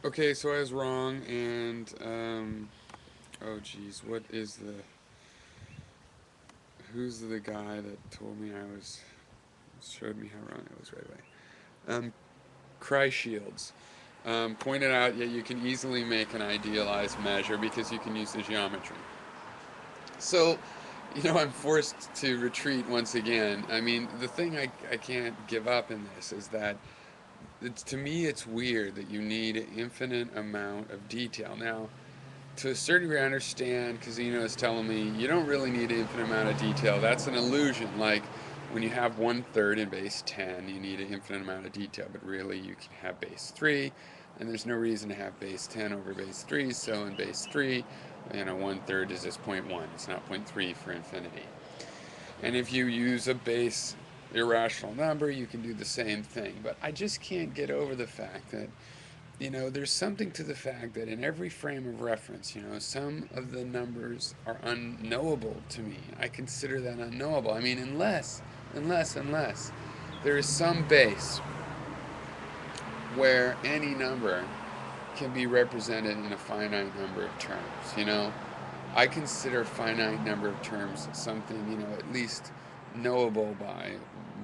Okay, so I was wrong, and oh geez, who's the guy that told me showed me how wrong I was right away? Krishields pointed out that you can easily make an idealized measure because you can use the geometry. So, I'm forced to retreat once again. I mean, the thing I can't give up in this is that to me it's weird that you need an infinite amount of detail. Now, to a certain degree, I understand Cousino is telling me you don't really need an infinite amount of detail. That's an illusion. Like when you have 1/3 in base 10, you need an infinite amount of detail, but really you can have base 3, and there's no reason to have base 10 over base 3, so in base 3, 1/3 is just 0.1. It's not 0.3 for infinity. And if you use a base irrational number, you can do the same thing. But I just can't get over the fact that there's something to the fact that in every frame of reference, some of the numbers are unknowable to me. I consider that unknowable. I mean, unless there is some base where any number can be represented in a finite number of terms. I consider finite number of terms something, at least knowable by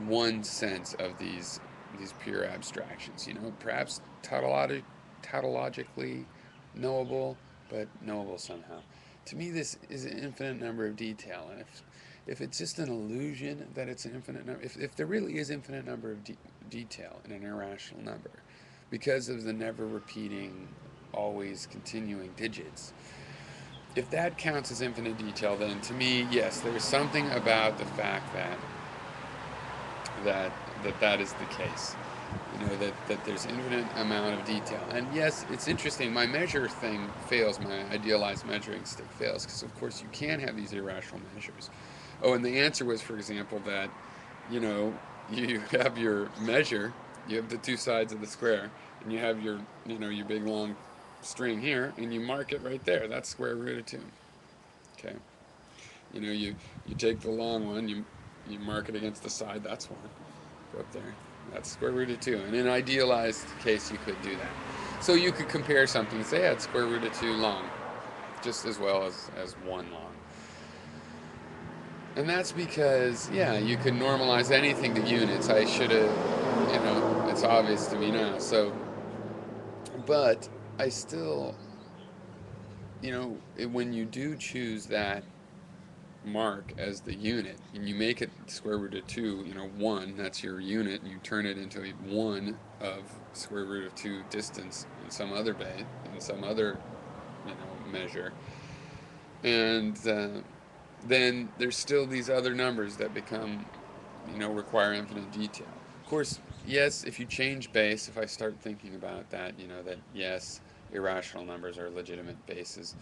one sense of these pure abstractions. Perhaps tautologically knowable, but knowable somehow. To me, this is an infinite number of detail, and if it's just an illusion that it's an infinite number, if there really is infinite number of detail in an irrational number, because of the never repeating, always continuing digits, if that counts as infinite detail, then to me, yes, there's something about the fact that that is the case. That there's infinite amount of detail. And yes, it's interesting. My measure thing fails. My idealized measuring stick fails because, of course, you can have these irrational measures. Oh, and the answer was, for example, that you know you have your measure. You have the two sides of the square, and you have your big long string here, and you mark it right there. That's square root of 2. Okay. You take the long one, you mark it against the side. That's one. Go up there. That's square root of 2. In an idealized case, you could do that. So you could compare something and say, yeah, it's square root of 2 long, just as well as 1 long. And that's because, yeah, you could normalize anything to units. I should have, it's obvious to me now. So, but I still, when you do choose that mark as the unit and you make it square root of 2, 1, that's your unit, and you turn it into a 1 of square root of 2 distance in some other measure, and then there's still these other numbers that become, require infinite detail. Of course, yes, if you change base, if I start thinking about that, that yes, irrational numbers are legitimate bases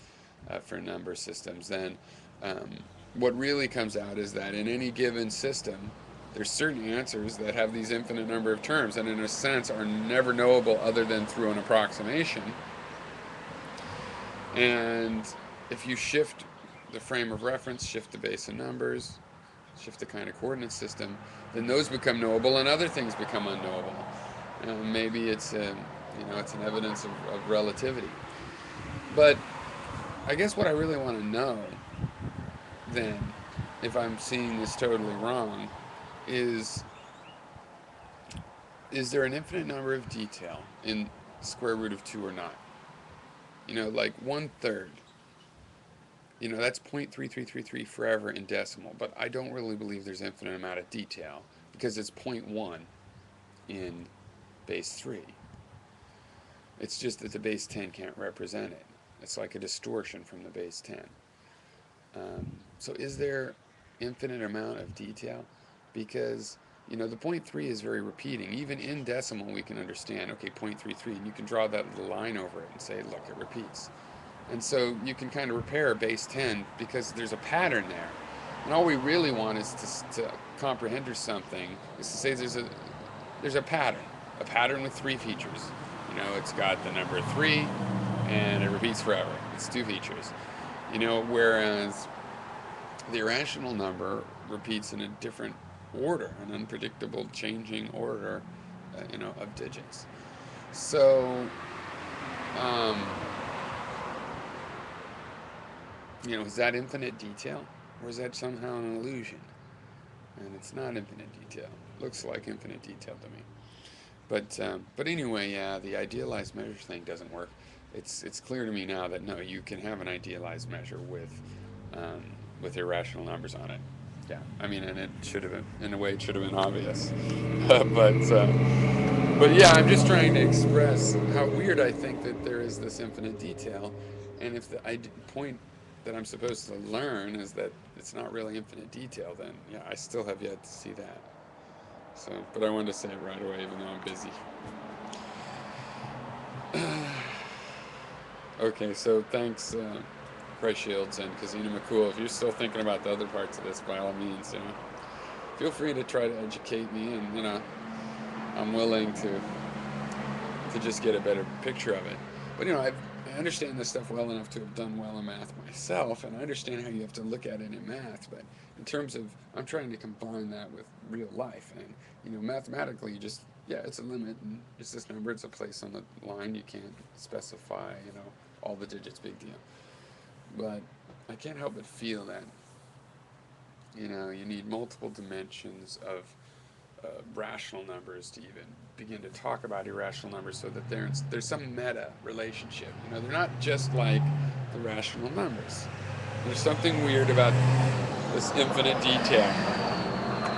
for number systems, then um, what really comes out is that in any given system, there's certain answers that have these infinite number of terms, and in a sense are never knowable other than through an approximation. And if you shift the frame of reference, shift the base of numbers, shift the kind of coordinate system, then those become knowable and other things become unknowable. Maybe it's an evidence of relativity. But I guess what I really want to know then, if I'm seeing this totally wrong, is is there an infinite number of detail in square root of 2 or not? Like 1/3. That's 0.3333 forever in decimal, but I don't really believe there's infinite amount of detail because it's 0.1 in base 3. It's just that the base 10 can't represent it. It's like a distortion from the base 10. So is there infinite amount of detail? Because the point 0.3 is very repeating. Even in decimal, we can understand, okay, 0.33, and you can draw that little line over it and say, look, it repeats. And so you can kind of repair base 10 because there's a pattern there. And all we really want is to comprehend or something, is to say there's a pattern with 3 features. It's got the number 3, and it repeats forever. It's 2 features. Whereas the irrational number repeats in a different order, an unpredictable changing order, of digits. So um, is that infinite detail, or is that somehow an illusion? And it's not infinite detail. Looks like infinite detail to me. But anyway, yeah, the idealized measure thing doesn't work. It's clear to me now that no, you can have an idealized measure um, with irrational numbers on it. Yeah, I mean, and it should have been, in a way, it should have been obvious. But yeah, I'm just trying to express how weird I think that there is this infinite detail, and if the point that I'm supposed to learn is that it's not really infinite detail, then yeah, I still have yet to see that. So, but I wanted to say it right away, even though I'm busy. Okay, so thanks, Shields and Cousino McCool. If you're still thinking about the other parts of this, by all means, feel free to try to educate me, and I'm willing to just get a better picture of it. But I understand this stuff well enough to have done well in math myself, and I understand how you have to look at it in math. But in terms of, I'm trying to combine that with real life, and mathematically, you just it's a limit, and it's this number, it's a place on the line. You can't specify, all the digits, big deal. But I can't help but feel that, you need multiple dimensions of rational numbers to even begin to talk about irrational numbers, so that there's some meta relationship. They're not just like the rational numbers. There's something weird about this infinite detail.